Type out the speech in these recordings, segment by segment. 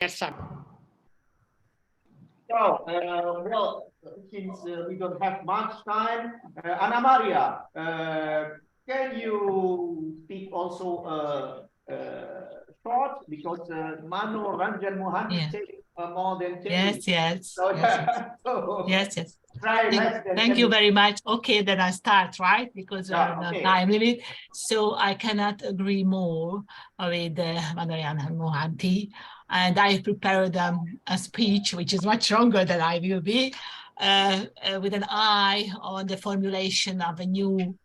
Yes, sir. So, well, since we don't have much time, Annamaria, can you speak also short, because Manu Ranjan Mohan takes more than 10 minutes. Yes. So, Yes. so Yes. try less than Thank 10 you minutes. very much. Okay, then I start, right? Because we're on a time limit. So I cannot agree more with Manoyan Mohanty. And I prepared a speech, which is much longer than I will be, with an eye on the formulation of a new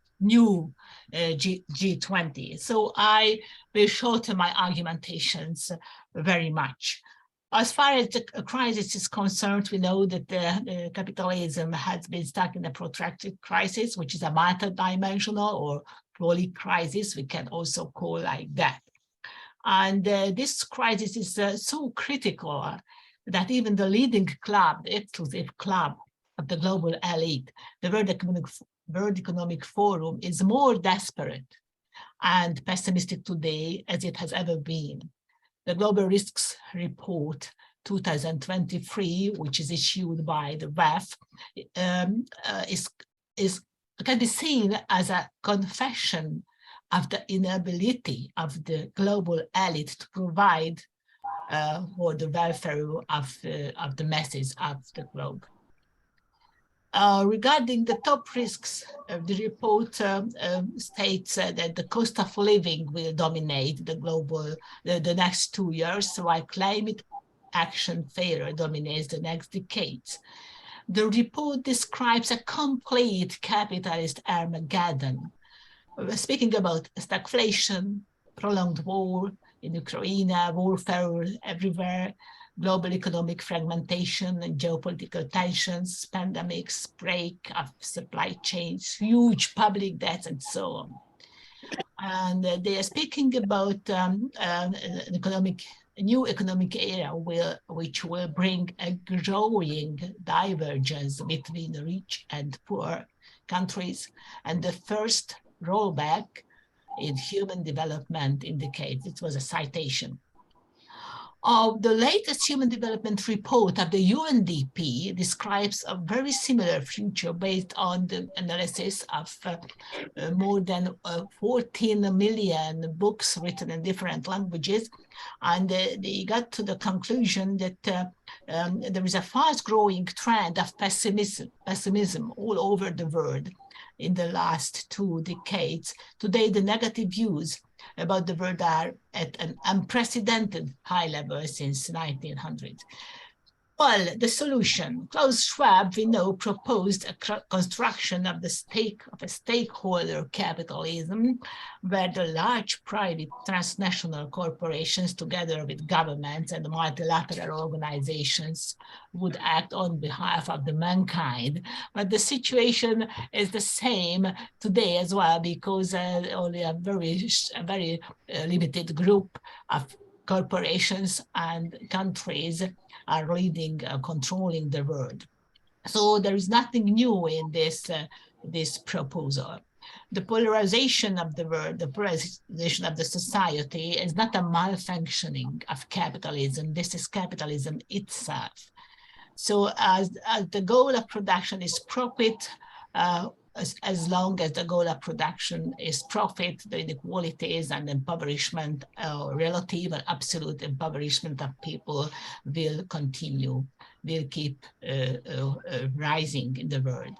G20. So I will shorten my argumentations very much. As far as the crisis is concerned, we know that the capitalism has been stuck in a protracted crisis, which is a multidimensional or polycrisis, we can also call like that. And this crisis is so critical that even the leading club, the exclusive club of the global elite, the World Economic Forum, is more desperate and pessimistic today as it has ever been. The Global Risks Report 2023, which is issued by the WEF, can be seen as a confession of the inability of the global elite to provide for the welfare of the masses of the globe. Regarding the top risks, the report states that the cost of living will dominate the next 2 years, while climate action failure dominates the next decades. The report describes a complete capitalist Armageddon, speaking about stagflation, prolonged war in Ukraine, warfare everywhere, global economic fragmentation and geopolitical tensions, pandemics, break of supply chains, huge public debts, and so on. And they are speaking about a new economic era which will bring a growing divergence between rich and poor countries. And the first rollback in human development indicates, it was a citation. The latest human development report of the UNDP describes a very similar future based on the analysis of more than 14 million books written in different languages. And they got to the conclusion that there is a fast-growing trend of pessimism all over the world in the last 2 decades. Today, the negative views about the world are at an unprecedented high level since 1900. Well, the solution, Klaus Schwab, we know, proposed a construction of a stakeholder capitalism, where the large private transnational corporations, together with governments and multilateral organizations, would act on behalf of the mankind. But the situation is the same today as well, because only a very limited group of corporations and countries are leading, controlling the world. So there is nothing new in this proposal. The polarization of the world, the polarization of the society is not a malfunctioning of capitalism. This is capitalism itself. So as the goal of production is profit, as long as the goal of production is profit, the inequalities and impoverishment, relative and absolute impoverishment of people will continue, will keep rising in the world.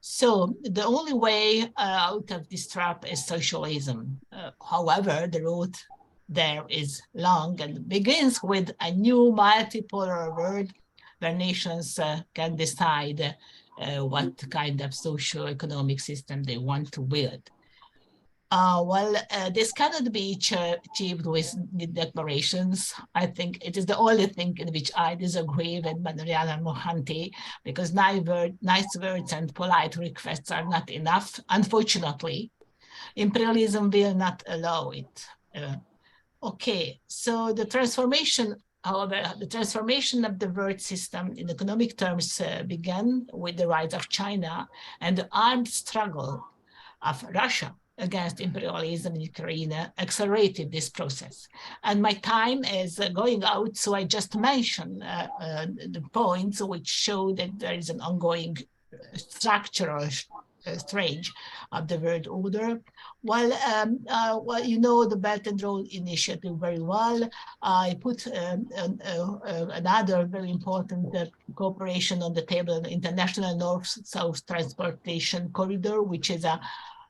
So the only way out of this trap is socialism. However, the road there is long and begins with a new multipolar world where nations can decide what kind of socio-economic system they want to build. This cannot be achieved with the declarations. I think it is the only thing in which I disagree with Annamaria Mohanty, because nice words and polite requests are not enough. Unfortunately, imperialism will not allow it. Okay, so the transformation, however, the transformation of the world system in economic terms began with the rise of China and the armed struggle of Russia against imperialism in Ukraine accelerated this process. And my time is going out, so I just mention the points which show that there is an ongoing structural change of the world order. Well, you know the Belt and Road Initiative very well. I put another very important cooperation on the table, the International North-South Transportation Corridor, which is a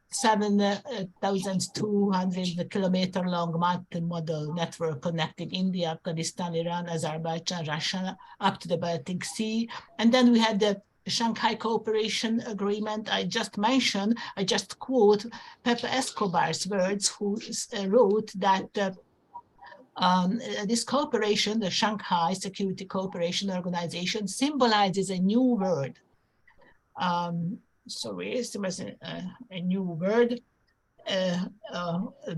7,200 kilometer long multimodal network connecting India, Afghanistan, Iran, Azerbaijan, Russia, up to the Baltic Sea. And then we had the Shanghai Cooperation Agreement I just mentioned. I just quote Pepe Escobar's words, who wrote that this cooperation, the Shanghai Security Cooperation Organization, symbolizes a new world. Sorry, there was a new word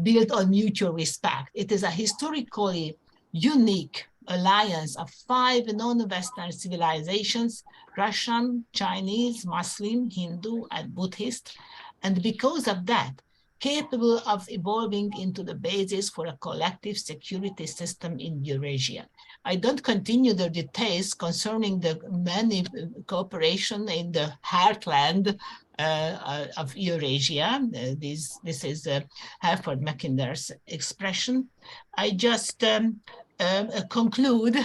built on mutual respect. It is a historically unique alliance of 5 non-Western civilizations: Russian, Chinese, Muslim, Hindu, and Buddhist, and because of that, capable of evolving into the basis for a collective security system in Eurasia. I don't continue the details concerning the many cooperation in the heartland of Eurasia. This is Alfred Mackinder's expression. I just conclude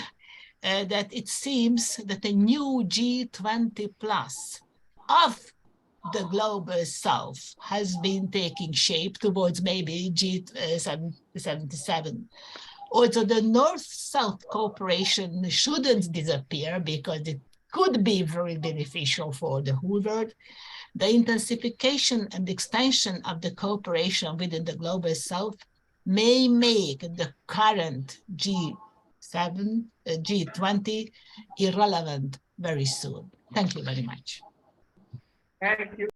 that it seems that a new G20 plus of the global south has been taking shape towards maybe G77. Also, the north-south cooperation shouldn't disappear because it could be very beneficial for the whole world. The intensification and extension of the cooperation within the global south may make the current G20 irrelevant very soon. Thank you very much. Thank you.